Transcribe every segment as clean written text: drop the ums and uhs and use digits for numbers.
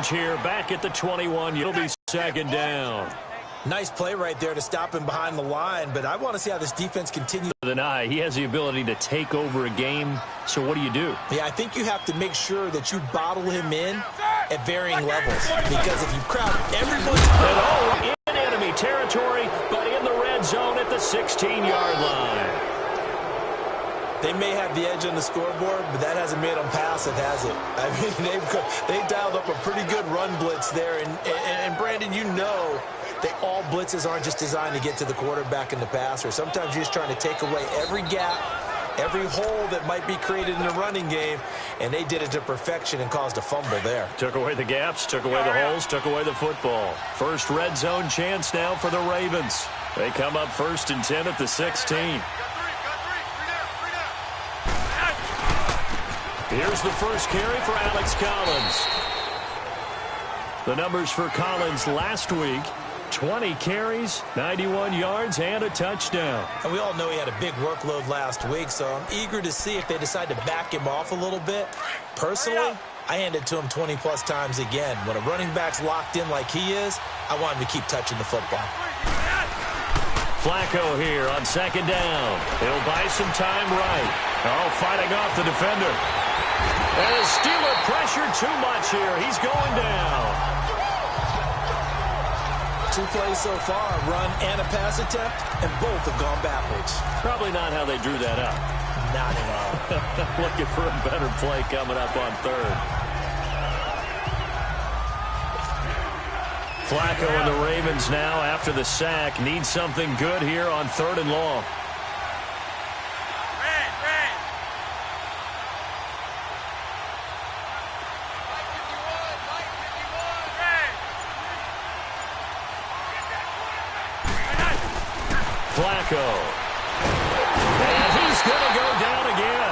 here, back at the 21. It'll be second down. Nice play right there to stop him behind the line, but I want to see how this defense continues. He has the ability to take over a game, so what do you do? Yeah, I think you have to make sure that you bottle him in at varying levels, because if you crowd everyone's in enemy territory, but in the red zone at the 16-yard line. They may have the edge on the scoreboard, but that hasn't made them pass it, has it? I mean, they dialed up a pretty good run blitz there, and Brandon, you know that all blitzes aren't just designed to get to the quarterback and the passer. Sometimes you're just trying to take away every gap, every hole that might be created in the running game, and they did it to perfection and caused a fumble there. Took away the gaps, took away the holes, took away the football. First red zone chance now for the Ravens. They come up 1st and 10 at the 16. Here's the first carry for Alex Collins. The numbers for Collins last week: 20 carries, 91 yards, and a touchdown. And we all know he had a big workload last week, so I'm eager to see if they decide to back him off a little bit. Personally, I hand it to him 20-plus times again. When a running back's locked in like he is, I want him to keep touching the football. Flacco here on second down. He'll buy some time right. Oh, fighting off the defender. And the Steeler pressure too much here. He's going down. 2 plays so far, a run and a pass attempt, and both have gone backwards. Probably not how they drew that up. Not at all. Looking for a better play coming up on third. Flacco and the Ravens now, after the sack, need something good here on 3rd and long. Flacco. And he's going to go down again.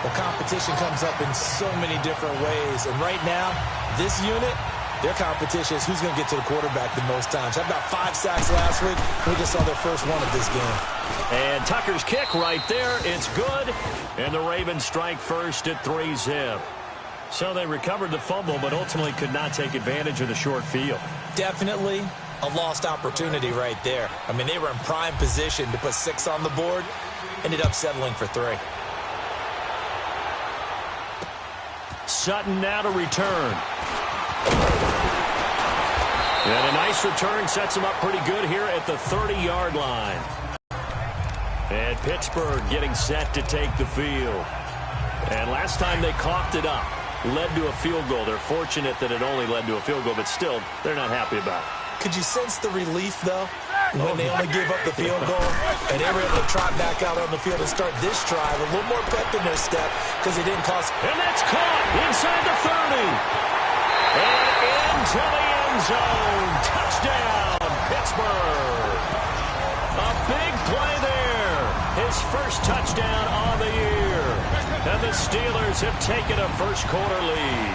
The competition comes up in so many different ways. And right now, this unit, their competition is who's going to get to the quarterback the most times. How about 5 sacks last week? We just saw their first one of this game. And Tucker's kick right there. It's good. And the Ravens strike first at 3-zip. So they recovered the fumble, but ultimately could not take advantage of the short field. Definitely a lost opportunity right there. I mean, they were in prime position to put 6 on the board. Ended up settling for 3. Sutton now to return. And a nice return sets him up pretty good here at the 30-yard line. And Pittsburgh getting set to take the field. And last time they coughed it up. Led to a field goal. They're fortunate that it only led to a field goal, but still, they're not happy about it. Could you sense the relief, though, when they only gave up the field goal and they were able to trot back out on the field and start this drive a little more pep in their step because it didn't cost. And that's caught inside the 30. And into the end zone. Touchdown, Pittsburgh. A big play there. His first touchdown on the year. And the Steelers have taken a first-quarter lead.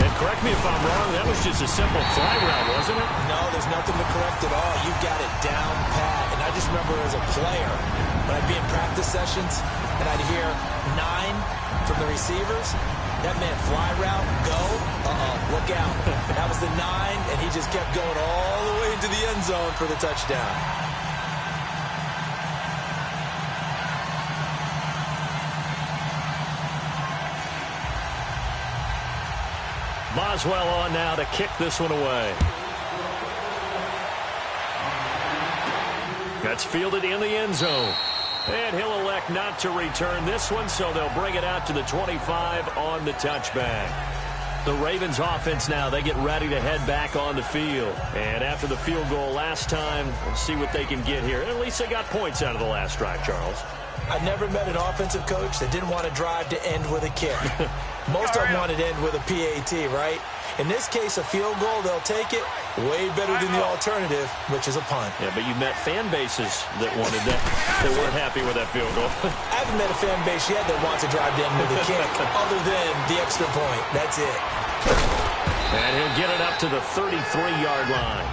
And correct me if I'm wrong, that was just a simple fly route, wasn't it? No, there's nothing to correct at all. You got it down pat. And I just remember as a player, when I'd be in practice sessions, and I'd hear 9 from the receivers, that meant fly route, go, look out. That was the 9, and he just kept going all the way into the end zone for the touchdown. Boswell on now to kick this one away. That's fielded in the end zone. And he'll elect not to return this one, so they'll bring it out to the 25 on the touchback. The Ravens offense now, they get ready to head back on the field. And after the field goal last time, we'll see what they can get here. At least they got points out of the last drive, Charles. I never met an offensive coach that didn't want to drive to end with a kick. Most of them wanted to end with a PAT, right? In this case, a field goal, they'll take it. Way better than the alternative, which is a punt. Yeah, but you met fan bases that wanted that, that weren't happy with that field goal. I haven't met a fan base yet that wants to drive to end with a kick, other than the extra point. That's it. And he'll get it up to the 33-yard line.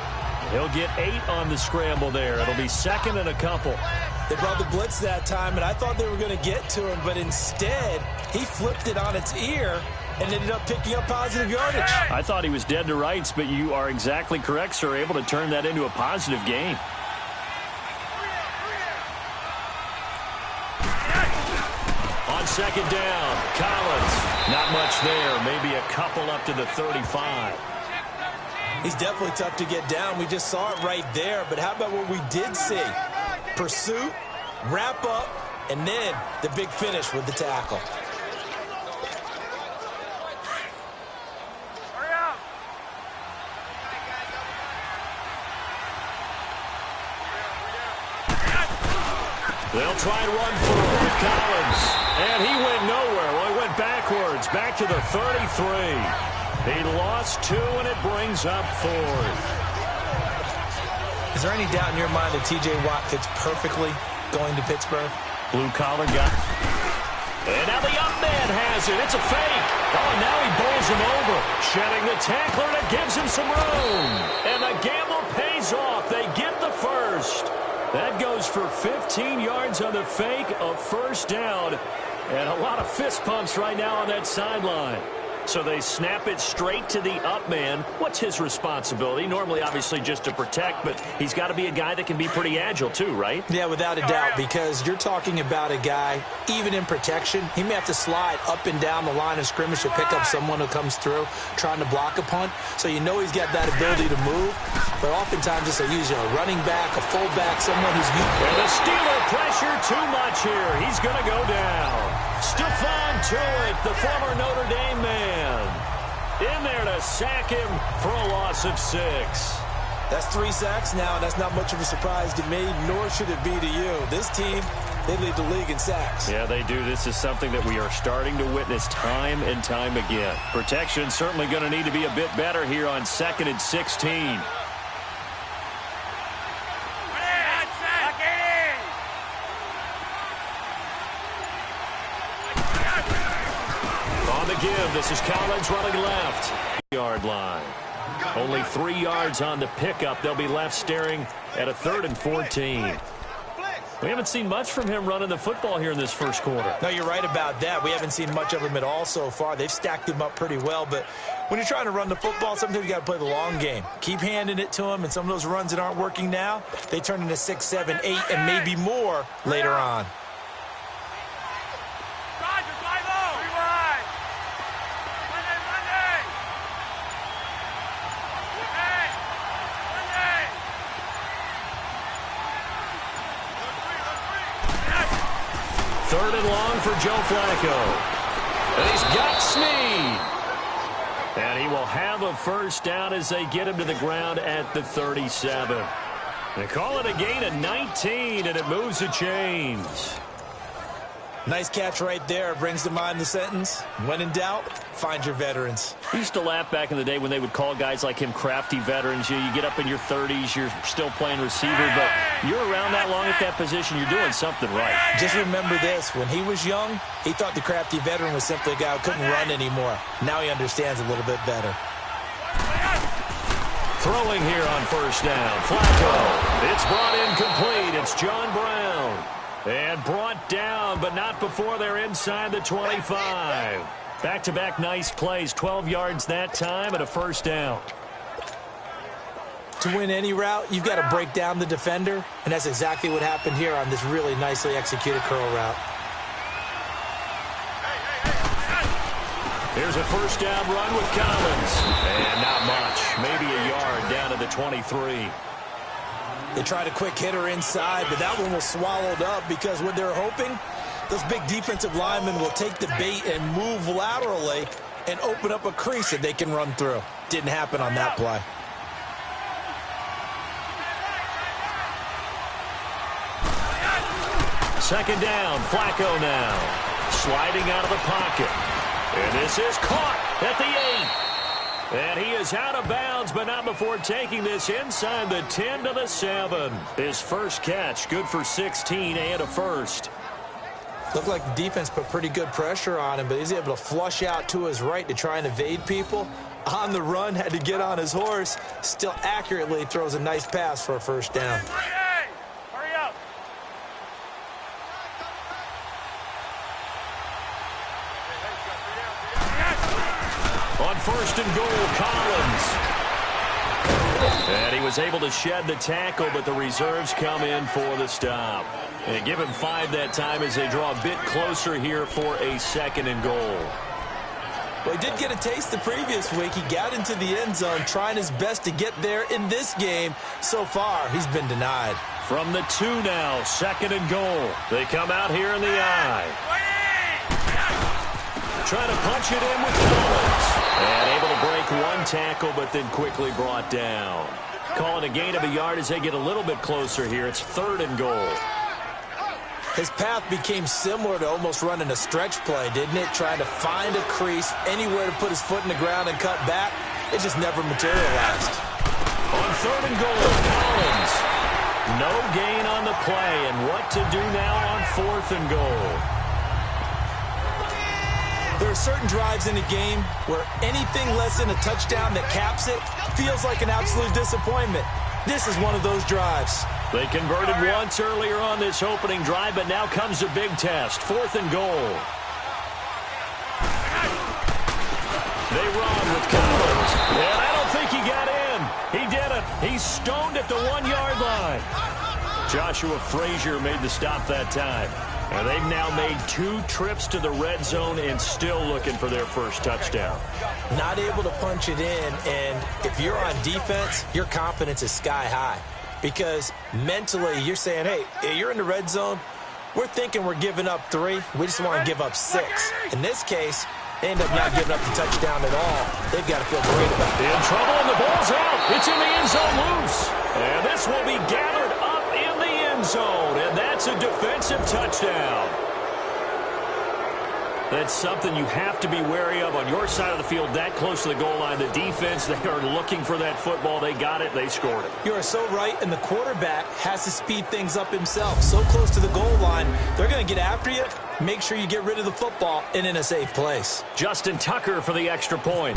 He'll get 8 on the scramble there. It'll be second and a couple. They brought the blitz that time, and I thought they were going to get to him, but instead, he flipped it on its ear and ended up picking up positive yardage. I thought he was dead to rights, but you are exactly correct, sir. Able to turn that into a positive gain. On second down, Collins. Not much there. Maybe a couple up to the 35. He's definitely tough to get down. We just saw it right there. But how about what we did see? Pursuit, wrap up, and then the big finish with the tackle. They'll try and run forward with Collins. And he went nowhere. Well, he went backwards, back to the 33. He lost 2, and it brings up 4th. Is there any doubt in your mind that T.J. Watt fits perfectly going to Pittsburgh? Blue-collar guy. And now the up man has it. It's a fake. Oh, and now he bowls him over. Shedding the tackler, and it gives him some room. And the gamble pays off. They get the first. That goes for 15 yards on the fake, a first down. And a lot of fist pumps right now on that sideline. So they snap it straight to the up man. What's his responsibility? Normally, obviously, just to protect, but he's got to be a guy that can be pretty agile too, right? Yeah, without a doubt, because you're talking about a guy, even in protection, he may have to slide up and down the line of scrimmage to pick up someone who comes through trying to block a punt. So you know he's got that ability to move, but oftentimes it's usually a running back, a fullback, someone who's... And the Steeler pressure too much here. He's going to go down. Stephon Tuitt, the former Notre Dame man, in there to sack him for a loss of 6. That's 3 sacks now, and that's not much of a surprise to me, nor should it be to you. This team, they lead the league in sacks. Yeah, they do. This is something that we are starting to witness time and time again. Protection certainly going to need to be a bit better here on 2nd and 16. Give. This is Collins running left. Yard line. Only 3 yards on the pickup. They'll be left staring at a 3rd and 14. We haven't seen much from him running the football here in this first quarter. No, you're right about that. We haven't seen much of him at all so far. They've stacked him up pretty well, but when you're trying to run the football, sometimes you got to play the long game. Keep handing it to him, and some of those runs that aren't working now, they turn into 6, 7, 8, and maybe more later on. Third and long for Joe Flacco. And he's got Snead. And he will have a first down as they get him to the ground at the 37. They call it a gain of 19, and it moves the chains. Nice catch right there. Brings to mind the sentence, when in doubt, find your veterans. I used to laugh back in the day when they would call guys like him crafty veterans. You get up in your 30s, you're still playing receiver, but you're around that long at that position, you're doing something right. Just remember this. When he was young, he thought the crafty veteran was simply a guy who couldn't run anymore. Now he understands a little bit better. Throwing here on first down. Flacco. It's brought in complete. It's John Brown. And brought down, but not before they're inside the 25. Back-to-back nice plays. 12 yards that time and a first down. To win any route, you've got to break down the defender, and that's exactly what happened here on this really nicely executed curl route. Here's a first down run with Collins. And not much. Maybe a yard down to the 23. They tried a quick hitter inside, but that one was swallowed up because what they're hoping, those big defensive linemen will take the bait and move laterally and open up a crease that they can run through. Didn't happen on that play. Second down, Flacco now. Sliding out of the pocket. And this is caught at the 8. And he is out of bounds, but not before taking this inside the 10 to the 7. His first catch, good for 16 and a first. Looked like the defense put pretty good pressure on him, but he's able to flush out to his right to try and evade people. On the run, had to get on his horse. Still accurately throws a nice pass for a first down. Hurry up. first and goal, Collins. And he was able to shed the tackle, but the reserves come in for the stop. And give him 5 that time as they draw a bit closer here for a second and goal. Well, he did get a taste the previous week. He got into the end zone trying his best to get there in this game. So far, he's been denied. From the 2 now, second and goal. They come out here in the I. Trying to punch it in with Collins. And able to break one tackle, but then quickly brought down. Calling a gain of a yard as they get a little bit closer here. It's third and goal. His path became similar to almost running a stretch play, didn't it? Trying to find a crease, anywhere to put his foot in the ground and cut back. It just never materialized. On third and goal, Collins. No gain on the play, and what to do now on fourth and goal. There are certain drives in a game where anything less than a touchdown that caps it feels like an absolute disappointment. This is one of those drives. They converted once earlier on this opening drive, but now comes a big test. Fourth and goal. They run with Collins. And I don't think he got in. He didn't. He's stoned at the 1-yard line. Joshua Frazier made the stop that time. And they've now made 2 trips to the red zone and still looking for their first touchdown. Not able to punch it in, and if you're on defense, your confidence is sky high. Because mentally, you're saying, hey, you're in the red zone. We're thinking we're giving up 3. We just want to give up 6. In this case, they end up not giving up the touchdown at all. They've got to feel great about it. In trouble, and the ball's out. It's in the end zone loose. And this will be gathered up in the end zone. And that's a defensive touchdown. That's something you have to be wary of on your side of the field, that close to the goal line. The defense, they are looking for that football. They got it. They scored it. You are so right, and the quarterback has to speed things up himself. So close to the goal line, they're going to get after you. Make sure you get rid of the football and in a safe place. Justin Tucker for the extra point.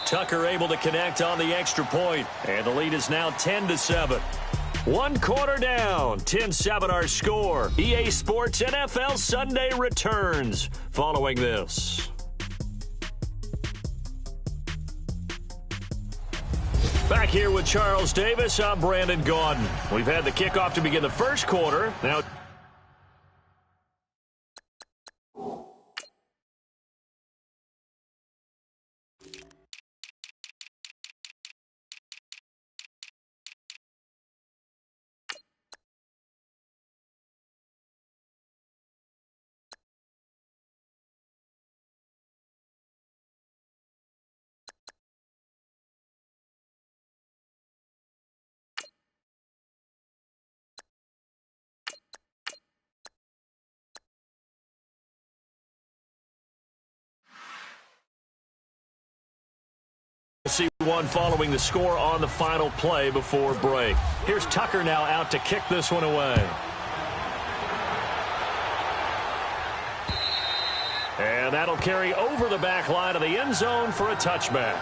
Tucker able to connect on the extra point, and the lead is now 10-7. 1 quarter down, 10-7 our score. EA Sports NFL Sunday returns following this. Back here with Charles Davis, I'm Brandon Gaudin. We've had the kickoff to begin the first quarter. Now see one following the score on the final play before break. Here's Tucker now out to kick this one away. And that'll carry over the back line of the end zone for a touchback.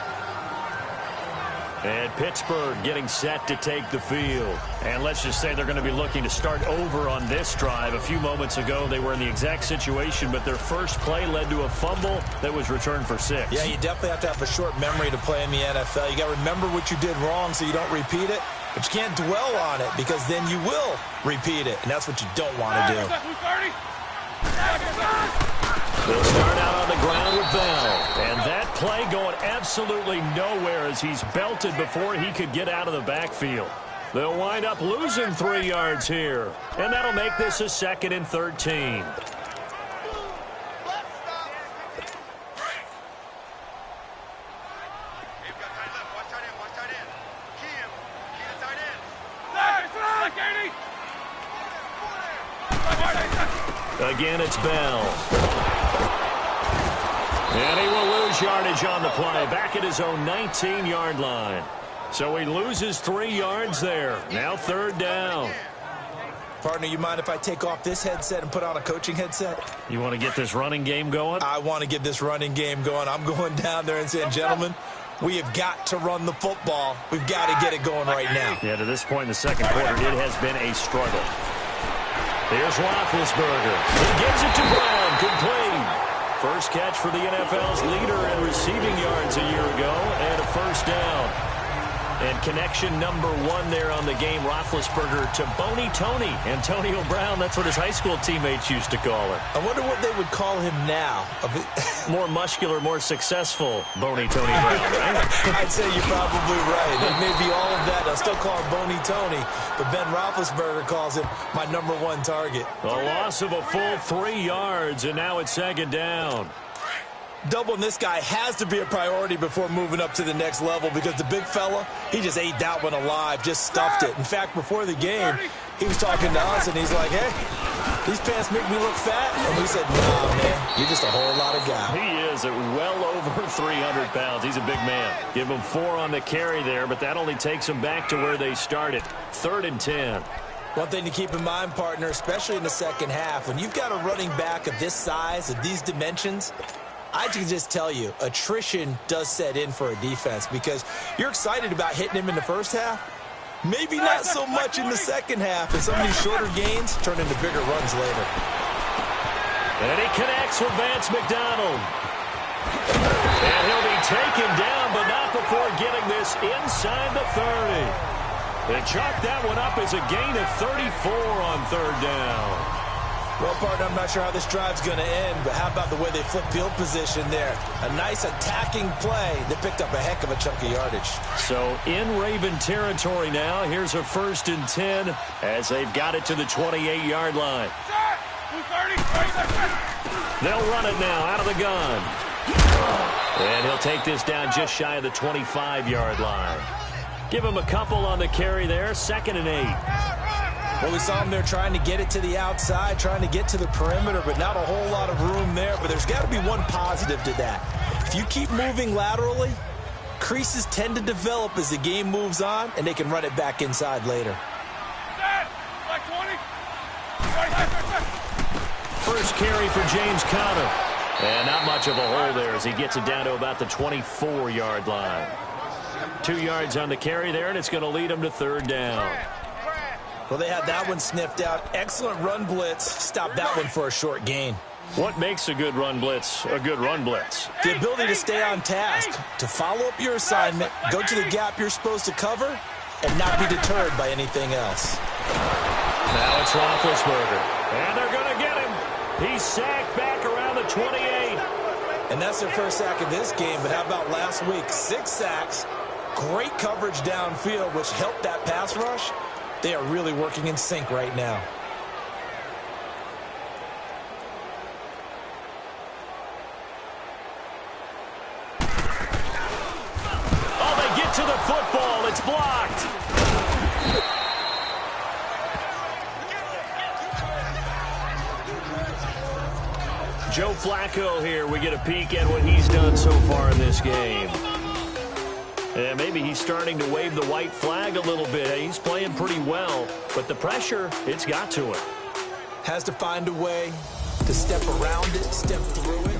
And Pittsburgh getting set to take the field. And let's just say they're going to be looking to start over on this drive. A few moments ago, they were in the exact situation, but their first play led to a fumble that was returned for 6. Yeah, you definitely have to have a short memory to play in the NFL. You got to remember what you did wrong so you don't repeat it, but you can't dwell on it because then you will repeat it, and that's what you don't want to do. They'll start out on the ground with Bell. And that play going absolutely nowhere as he's belted before he could get out of the backfield. They'll wind up losing 3 yards here. And that'll make this a 2nd and 13. Again, it's Bell. And he will lose yardage on the play, back at his own 19-yard line. So he loses 3 yards there. Now 3rd down. Partner, you mind if I take off this headset and put on a coaching headset? You want to get this running game going? I want to get this running game going. I'm going down there and saying, gentlemen, we have got to run the football. We've got to get it going right now. Yeah, to this point in the second quarter, it has been a struggle. Here's Roethlisberger. He gives it to Brown. Complete. First catch for the NFL's leader in receiving yards a year ago, and a first down. And connection number 1 there on the game, Roethlisberger to Boney Tony. Antonio Brown, that's what his high school teammates used to call him. I wonder what they would call him now. More muscular, more successful Boney Tony Brown, right? I'd say you're probably right. It may be all of that. I'll still call him Boney Tony, but Ben Roethlisberger calls him my number 1 target. A loss of a full 3 yards, and now it's second down. Doubling this guy has to be a priority before moving up to the next level, because the big fella, he just ate that one alive, just stuffed it. In fact, before the game, he was talking to us, and he's like, hey, these pants make me look fat. And we said, nah, man, you're just a whole lot of guy. He is at well over 300 pounds. He's a big man. Give him 4 on the carry there, but that only takes him back to where they started. 3rd and 10. One thing to keep in mind, partner, especially in the second half, when you've got a running back of this size, of these dimensions, I can just tell you, attrition does set in for a defense, because you're excited about hitting him in the first half. Maybe not so much in the second half, and some of these shorter gains turn into bigger runs later. And he connects with Vance McDonald. And he'll be taken down, but not before getting this inside the 30. They chalk that one up as a gain of 34 on 3rd down. Well, partner, I'm not sure how this drive's going to end, but how about the way they flip field position there? A nice attacking play that picked up a heck of a chunk of yardage. So in Raven territory now, here's a 1st and 10 as they've got it to the 28-yard line. They'll run it now out of the gun. And he'll take this down just shy of the 25-yard line. Give him a couple on the carry there, 2nd and 8. Well, we saw him there trying to get it to the outside, trying to get to the perimeter, but not a whole lot of room there. But there's got to be one positive to that. If you keep moving laterally, creases tend to develop as the game moves on, and they can run it back inside later. First carry for James Conner. And not much of a hole there as he gets it down to about the 24-yard line. 2 yards on the carry there, and it's going to lead him to 3rd down. Well, they had that one sniffed out. Excellent run blitz. Stop that one for a short gain. What makes a good run blitz a good run blitz? The ability to stay on task, to follow up your assignment, go to the gap you're supposed to cover, and not be deterred by anything else. Now it's Roethlisberger. And they're going to get him. He's sacked back around the 28. And that's their first sack of this game, but how about last week? 6 sacks, great coverage downfield, which helped that pass rush. They are really working in sync right now. Oh, they get to the football. It's blocked. Joe Flacco here. We get a peek at what he's done so far in this game. And maybe he's starting to wave the white flag a little bit. He's playing pretty well, but the pressure, it's got to him. Has to find a way to step around it, step through it.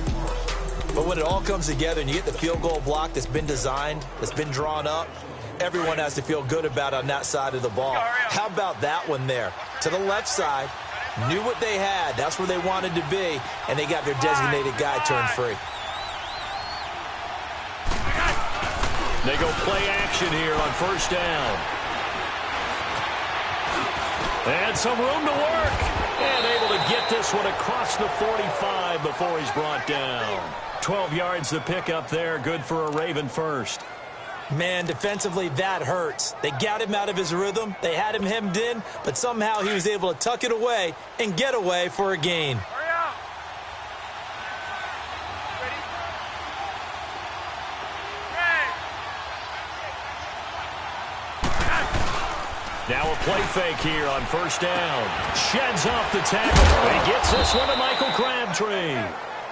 But when it all comes together and you get the field goal block that's been designed, that's been drawn up, everyone has to feel good about on that side of the ball. How about that one there? To the left side, knew what they had. That's where they wanted to be, and they got their designated guy turned free. They go play action here on 1st down. And some room to work. And able to get this one across the 45 before he's brought down. 12 yards to pick up there. Good for a Raven first. Man, defensively, that hurts. They got him out of his rhythm. They had him hemmed in, but somehow he was able to tuck it away and get away for a gain. Now a play fake here on 1st down. Sheds off the tackle. He gets this one to Michael Crabtree.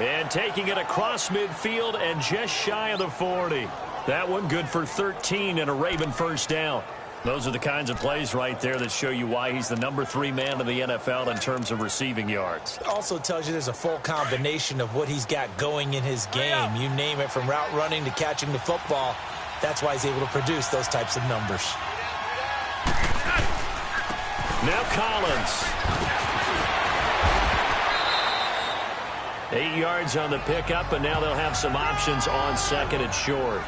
And taking it across midfield and just shy of the 40. That one good for 13 and a Raven 1st down. Those are the kinds of plays right there that show you why he's the number 3 man in the NFL in terms of receiving yards. It also tells you there's a full combination of what he's got going in his game. You name it, from route running to catching the football. That's why he's able to produce those types of numbers. Now Collins. 8 yards on the pickup, and now they'll have some options on second and short.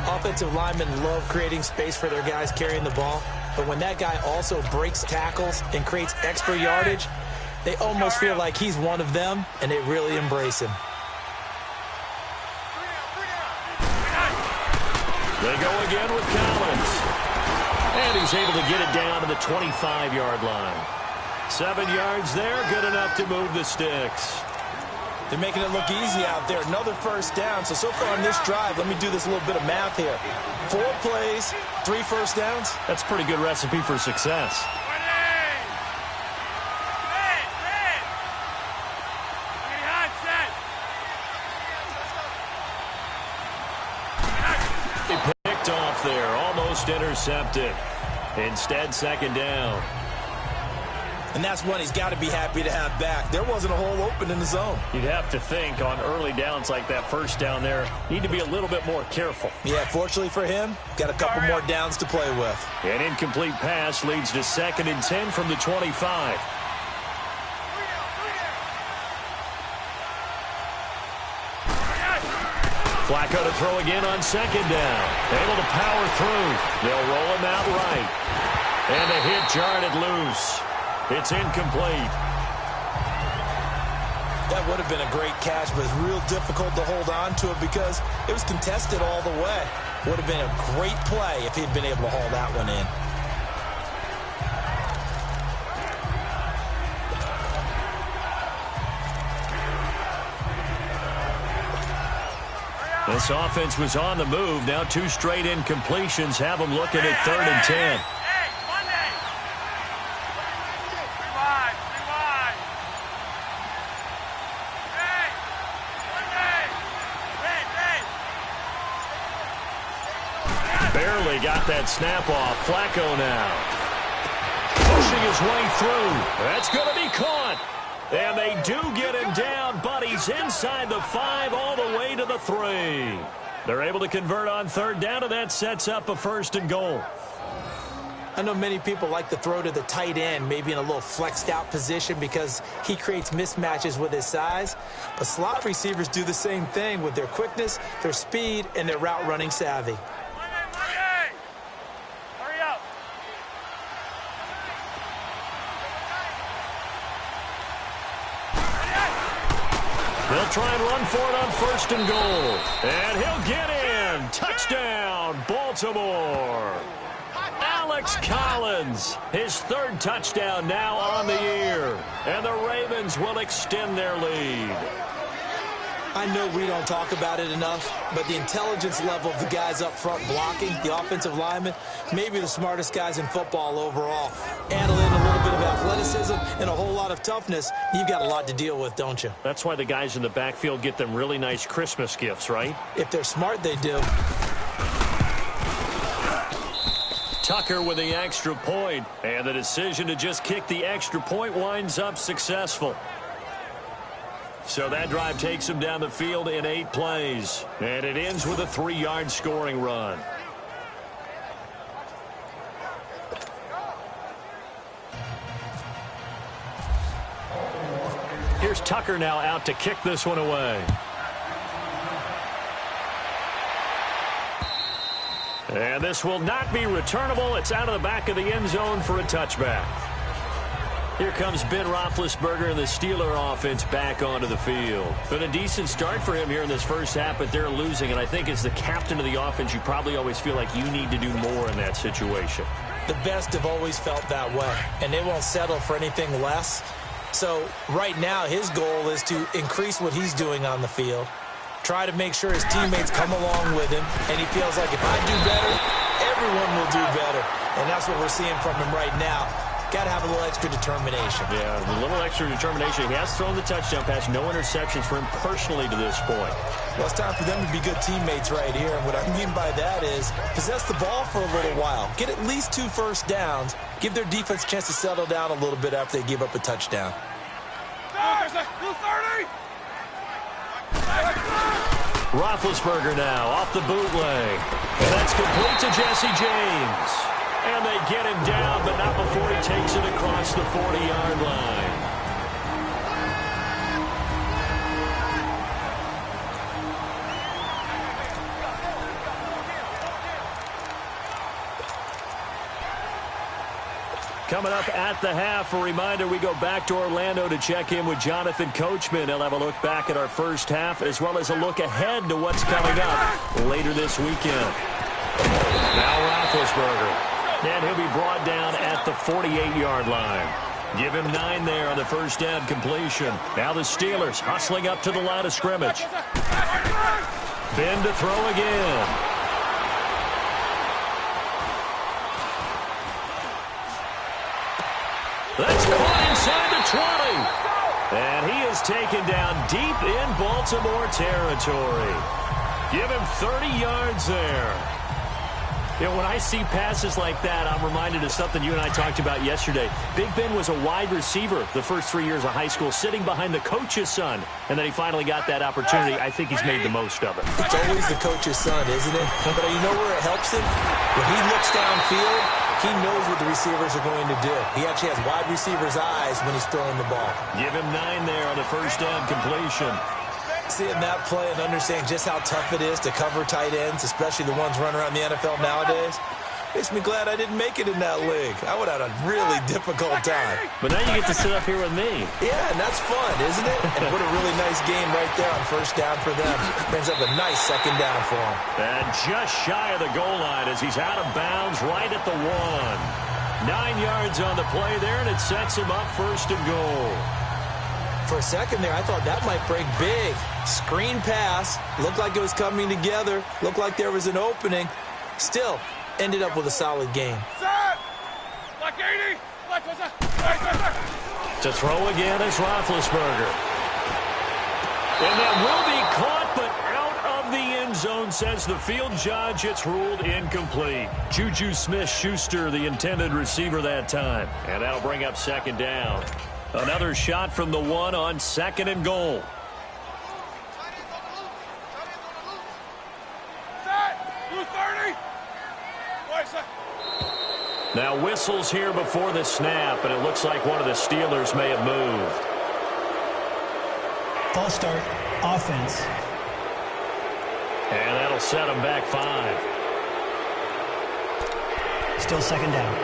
Offensive linemen love creating space for their guys carrying the ball, but when that guy also breaks tackles and creates extra yardage, they almost feel like he's one of them, and they really embrace him. They go again with Collins. And he's able to get it down to the 25-yard line. 7 yards there, good enough to move the sticks. They're making it look easy out there. Another first down. So far on this drive, let me do this little bit of math here. 4 plays, 3 first downs. That's a pretty good recipe for success. He picked off there, almost intercepted. Instead, second down. And that's one he's got to be happy to have back. There wasn't a hole open in the zone. You'd have to think on early downs like that first down there, need to be a little bit more careful. Yeah, fortunately for him, got a couple more downs to play with. An incomplete pass leads to 2nd and 10 from the 25. Flacco to throw again on 2nd down. Able to power through. They'll roll him out right. And a hit jarred it loose. It's incomplete. That would have been a great catch, but it's real difficult to hold on to it because it was contested all the way. Would have been a great play if he'd been able to haul that one in. This offense was on the move. Now 2 straight incompletions have them looking at 3rd and 10. Barely got that snap off. Flacco now. Pushing his way through. That's going to be caught. And they do get him down, but he's inside the 5 all the way to the 3. They're able to convert on 3rd down, and that sets up a 1st and goal. I know many people like to throw to the tight end, maybe in a little flexed out position because he creates mismatches with his size. But slot receivers do the same thing with their quickness, their speed, and their route running savvy. They'll try and run for it on 1st and goal. And he'll get in. Touchdown, Baltimore. Alex Collins, his 3rd touchdown now on the year. And the Ravens will extend their lead. I know we don't talk about it enough, but the intelligence level of the guys up front blocking, the offensive linemen, maybe the smartest guys in football overall. Add in a little bit of athleticism and a whole lot of toughness, you've got a lot to deal with, don't you? That's why the guys in the backfield get them really nice Christmas gifts, right? If they're smart, they do. Tucker with the extra point, and the decision to just kick the extra point winds up successful. So that drive takes him down the field in 8 plays. And it ends with a 3-yard scoring run. Here's Tucker now out to kick this one away. And this will not be returnable. It's out of the back of the end zone for a touchback. Here comes Ben Roethlisberger and the Steeler offense back onto the field. Been a decent start for him here in this first half, but they're losing. And I think as the captain of the offense, you probably always feel like you need to do more in that situation. The best have always felt that way, and they won't settle for anything less. So right now, his goal is to increase what he's doing on the field, try to make sure his teammates come along with him, and he feels like if I do better, everyone will do better. And that's what we're seeing from him right now. Got to have a little extra determination. Yeah, a little extra determination. He has thrown the touchdown pass. No interceptions for him personally to this point. Well, it's time for them to be good teammates right here. And what I mean by that is possess the ball for a little while. Get at least 2 first downs. Give their defense a chance to settle down a little bit after they give up a touchdown. Roethlisberger now off the bootleg. And that's complete to Jesse James. And they get him down, but not before he takes it across the 40-yard line. Coming up at the half, a reminder, we go back to Orlando to check in with Jonathan Coachman. He'll have a look back at our first half as well as a look ahead to what's coming up later this weekend. Now Roethlisberger, and he'll be brought down at the 48-yard line. Give him 9 there on the first down completion. Now the Steelers hustling up to the line of scrimmage. Ben to throw again. That's caught inside the 20. And he is taken down deep in Baltimore territory. Give him 30 yards there. You know, when I see passes like that, I'm reminded of something you and I talked about yesterday. Big Ben was a wide receiver the first 3 years of high school, sitting behind the coach's son, and then he finally got that opportunity. I think he's made the most of it. It's always the coach's son, isn't it? But you know where it helps him? When he looks downfield, he knows what the receivers are going to do. He actually has wide receivers' eyes when he's throwing the ball. Give him 9 there on the first down completion. Seeing that play and understanding just how tough it is to cover tight ends, especially the ones running around the NFL nowadays, makes me glad I didn't make it in that league. I would have had a really difficult time. But now you get to sit up here with me. Yeah, and that's fun, isn't it? And what a really nice game right there on first down for them. Brings up a nice second down for him. And just shy of the goal line as he's out of bounds right at the 1. 9 yards on the play there, and it sets him up first and goal. For a second there, I thought that might break big. Screen pass. Looked like it was coming together. Looked like there was an opening. Still, ended up with a solid game. To throw again is Roethlisberger. And that will be caught, but out of the end zone, says the field judge. It's ruled incomplete. Juju Smith-Schuster, the intended receiver that time. And that'll bring up second down. Another shot from the 1 on second and goal. Now whistles here before the snap, and it looks like one of the Steelers may have moved. False start, offense. And that'll set them back 5. Still second down.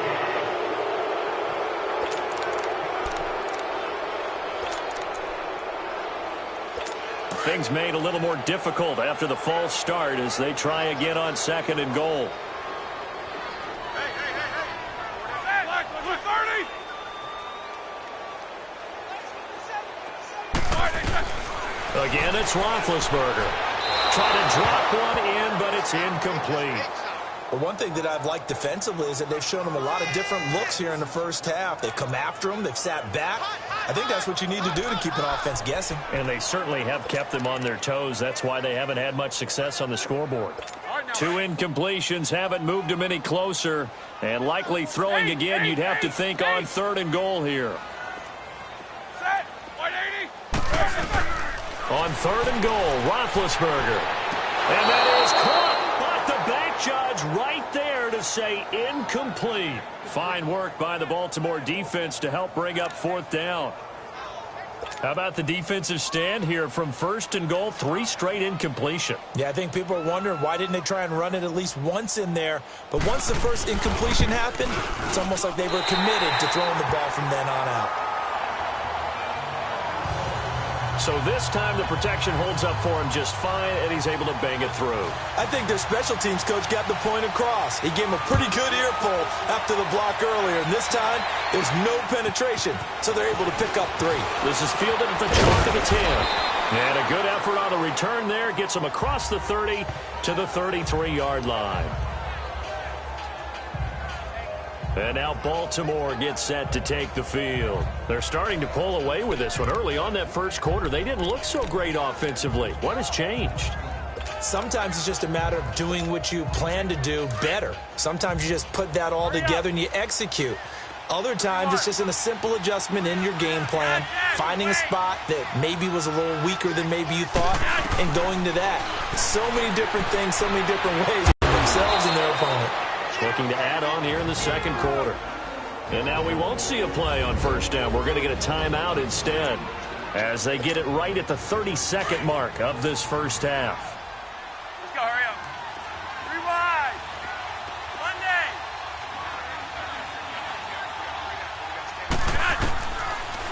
Things made a little more difficult after the false start as they try again on second and goal. Again, it's Roethlisberger. Try to drop one in, but it's incomplete. Well, one thing that I've liked defensively is that they've shown them a lot of different looks here in the first half. They've come after them. They've sat back. I think that's what you need to do to keep an offense guessing. And they certainly have kept them on their toes. That's why they haven't had much success on the scoreboard. 2 incompletions haven't moved them any closer. And likely throwing again, you'd have to think on third and goal here. On third and goal, Roethlisberger. And that is caught. But the back judge right there to say incomplete. Fine work by the Baltimore defense to help bring up fourth down. How about the defensive stand here from first and goal, 3 straight incompletion. Yeah, I think people are wondering why didn't they try and run it at least once in there. But once the first incompletion happened, it's almost like they were committed to throwing the ball from then on out. So this time the protection holds up for him just fine, and he's able to bang it through. I think their special teams coach got the point across. He gave him a pretty good earful after the block earlier, and this time there's no penetration, so they're able to pick up 3. This is fielded at the chalk of the 10. And a good effort on the return there gets him across the 30 to the 33-yard line. And now Baltimore gets set to take the field. They're starting to pull away with this one. Early on that first quarter, they didn't look so great offensively. What has changed? Sometimes it's just a matter of doing what you plan to do better. Sometimes you just put that all together and you execute. Other times it's just in a simple adjustment in your game plan, finding a spot that maybe was a little weaker than maybe you thought, and going to that. So many different things, so many different ways for themselves and their opponent. Looking to add on here in the second quarter. And now we won't see a play on first down. We're going to get a timeout instead as they get it right at the 30-second mark of this first half. Let's go, hurry up. 3 wide. Monday.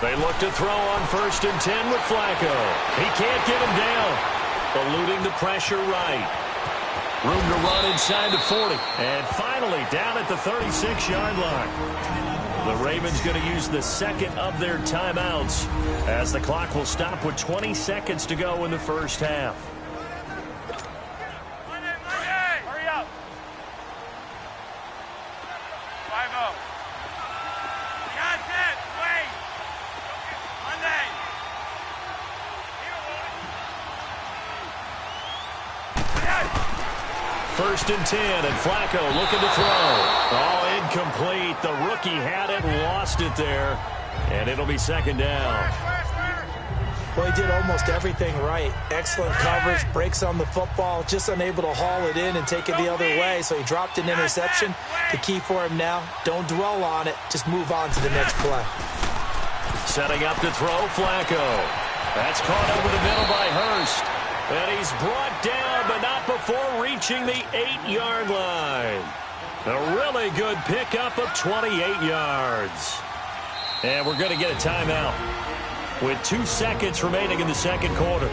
They look to throw on 1st and 10 with Flacco. He can't get him down. Eluding the pressure right. Room to run inside the 40. And finally down at the 36-yard line. The Ravens going to use the second of their timeouts as the clock will stop with 20 seconds to go in the first half. Hurry up. 5-0. Got it. Wait. Monday. 1st and 10, and Flacco looking to throw. Oh, incomplete. The rookie had it, lost it there, and it'll be second down. Well, he did almost everything right. Excellent coverage, breaks on the football, just unable to haul it in and take it the other way, so he dropped an interception. The key for him now, don't dwell on it, just move on to the next play. Setting up to throw, Flacco. That's caught over the middle by Hurst. And he's brought down, but not before reaching the 8-yard line. A really good pickup of 28 yards. And we're going to get a timeout with 2 seconds remaining in the second quarter.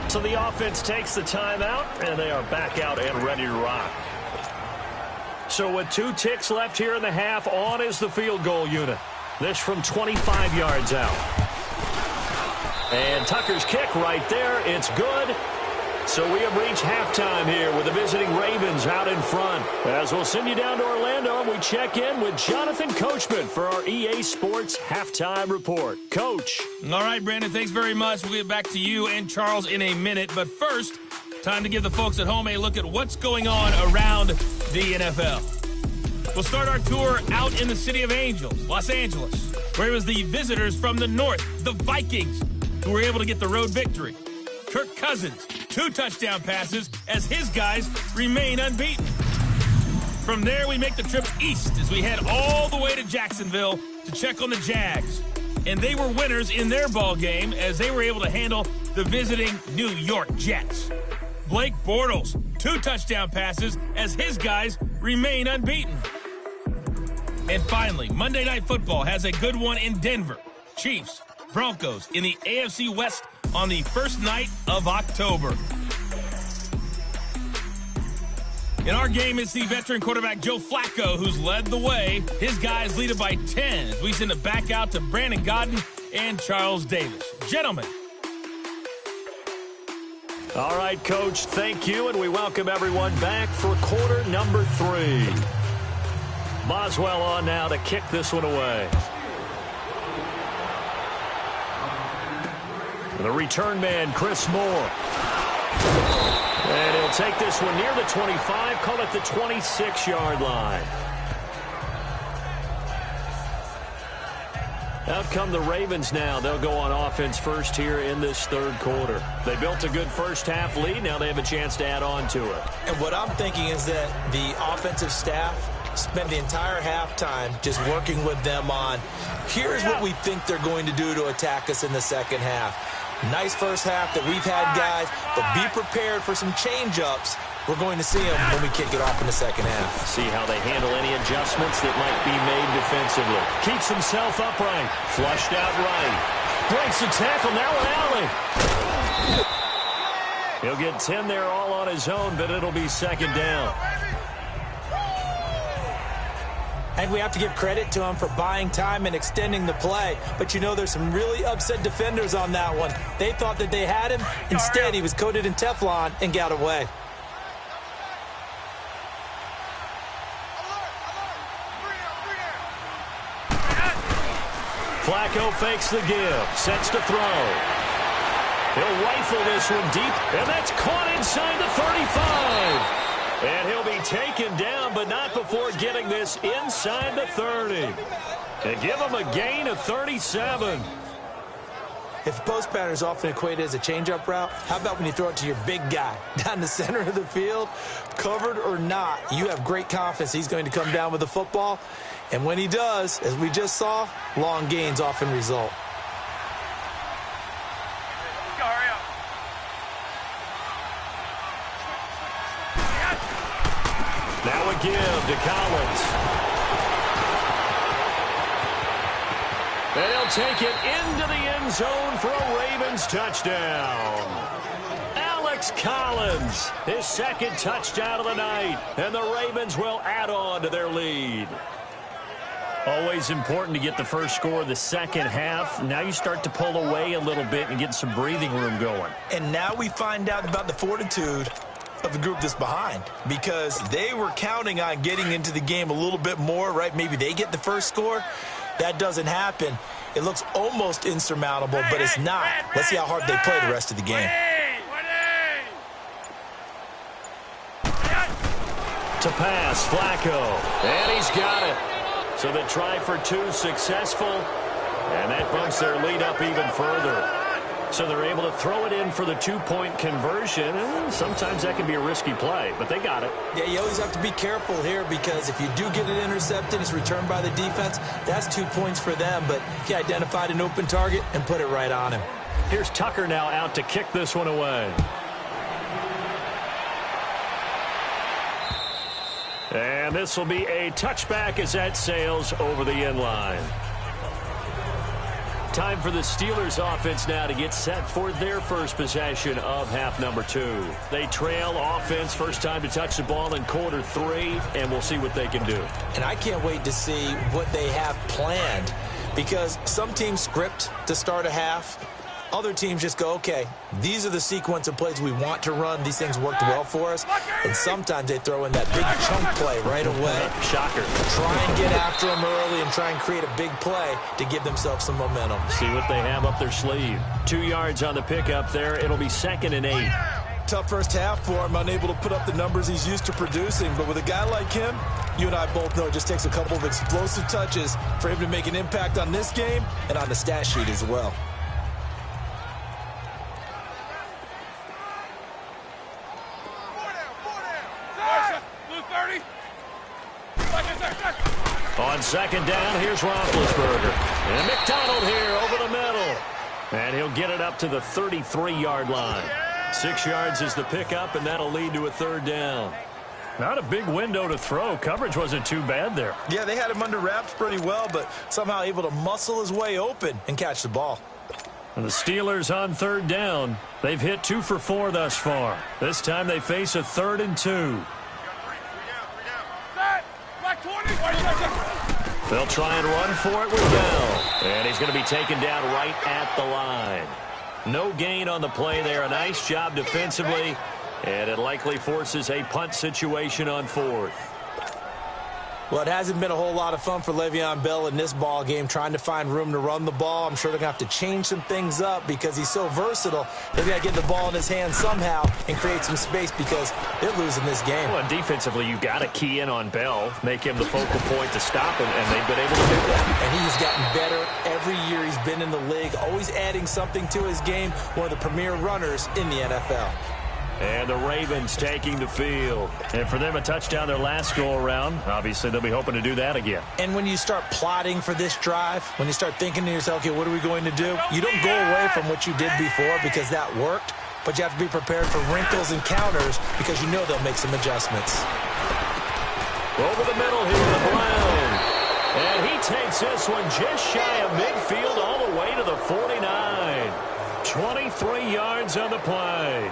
So the offense takes the timeout, and they are back out and ready to rock. So with 2 ticks left here in the half, on is the field goal unit. This from 25 yards out. And Tucker's kick right there. It's good. So we have reached halftime here with the visiting Ravens out in front. As we'll send you down to Orlando, and we check in with Jonathan Coachman for our EA Sports Halftime Report. Coach. All right, Brandon, thanks very much. We'll get back to you and Charles in a minute. But first, time to give the folks at home a look at what's going on around the NFL. We'll start our tour out in the City of Angels, Los Angeles, where it was the visitors from the north, the Vikings, who were able to get the road victory. Kirk Cousins, 2 touchdown passes as his guys remain unbeaten. From there, we make the trip east as we head all the way to Jacksonville to check on the Jags. And they were winners in their ball game as they were able to handle the visiting New York Jets. Blake Bortles, 2 touchdown passes as his guys remain unbeaten. And finally, Monday Night Football has a good one in Denver. Chiefs, Broncos in the AFC West on the first night of October. In our game, it's the veteran quarterback Joe Flacco who's led the way. His guys lead it by 10 as we send it back out to Brandon Godden and Charles Davis. Gentlemen. All right, Coach, thank you, and we welcome everyone back for quarter number 3. Boswell on now to kick this one away. The return man, Chris Moore. And he'll take this one near the 25, call it the 26-yard line. Out come the Ravens now. They'll go on offense first here in this third quarter. They built a good first-half lead. Now they have a chance to add on to it. And what I'm thinking is that the offensive staff spend the entire halftime just working with them on, here's what we think they're going to do to attack us in the second half. Nice first half that we've had, guys, but be prepared for some change-ups. We're going to see them when we kick it off in the second half. See how they handle any adjustments that might be made defensively. Keeps himself upright. Flushed out right. Breaks the tackle. Now an alley. He'll get 10 there all on his own, but it'll be second down. And we have to give credit to him for buying time and extending the play. But you know, there's some really upset defenders on that one. They thought that they had him. Instead, he was coated in Teflon and got away. Flacco fakes the give. Sets to throw. He'll rifle this one deep, and that's caught inside the 35. And he'll be taken down, but not before getting this inside the 30. And give him a gain of 37. If post pattern is often equated as a change-up route, how about when you throw it to your big guy down the center of the field? Covered or not, you have great confidence he's going to come down with the football. And when he does, as we just saw, long gains often result. Now a give to Collins. And he'll take it into the end zone for a Ravens touchdown. Alex Collins, his second touchdown of the night, and the Ravens will add on to their lead. Always important to get the first score of the second half. Now you start to pull away a little bit and get some breathing room going. And now we find out about the fortitude of the group that's behind, because they were counting on getting into the game a little bit more, right? Maybe they get the first score. That doesn't happen. It looks almost insurmountable, but it's not. Let's see how hard they play the rest of the game. To pass, Flacco, and he's got it. So they try for two, successful, and that bumps their lead up even further. So they're able to throw it in for the two-point conversion. Sometimes that can be a risky play, but they got it. Yeah, you always have to be careful here, because if you do get it intercepted, it's returned by the defense, that's 2 points for them. But he identified an open target and put it right on him. Here's Tucker now out to kick this one away. And this will be a touchback as that sails over the end line. Time for the Steelers offense now to get set for their first possession of half number 2. They trail offense, first time to touch the ball in quarter 3, and we'll see what they can do. And I can't wait to see what they have planned, because some teams script to start a half. Other teams just go, okay, these are the sequence of plays we want to run. These things worked well for us. And sometimes they throw in that big chunk play right away. Shocker. Try and get after them early and try and create a big play to give themselves some momentum. See what they have up their sleeve. 2 yards on the pickup there. It'll be 2nd and 8. Tough first half for him, unable to put up the numbers he's used to producing. But with a guy like him, you and I both know it just takes a couple of explosive touches for him to make an impact on this game and on the stat sheet as well. On 2nd down, here's Roethlisberger. And McDonald here over the middle. And he'll get it up to the 33-yard line. 6 yards is the pickup, and that'll lead to a 3rd down. Not a big window to throw. Coverage wasn't too bad there. Yeah, they had him under wraps pretty well, but somehow able to muscle his way open and catch the ball. And the Steelers on 3rd down. They've hit 2 for 4 thus far. This time they face a 3rd and 2. They'll try and run for it with Bell. And he's going to be taken down right at the line. No gain on the play there. A nice job defensively. And it likely forces a punt situation on 4th. Well, it hasn't been a whole lot of fun for Le'Veon Bell in this ball game, trying to find room to run the ball. I'm sure they're going to have to change some things up because he's so versatile. They've got to get the ball in his hands somehow and create some space, because they're losing this game. Well, defensively, you've got to key in on Bell, make him the focal point to stop him, and they've been able to do that. And he's gotten better every year he's been in the league, always adding something to his game, one of the premier runners in the NFL. And the Ravens taking the field. And for them, a touchdown their last go-around. Obviously, they'll be hoping to do that again. And when you start plotting for this drive, when you start thinking to yourself, okay, what are we going to do? You don't go away from what you did before because that worked, but you have to be prepared for wrinkles and counters because you know they'll make some adjustments. Over the middle here to Brown. And he takes this one just shy of midfield all the way to the 49. 23 yards on the play.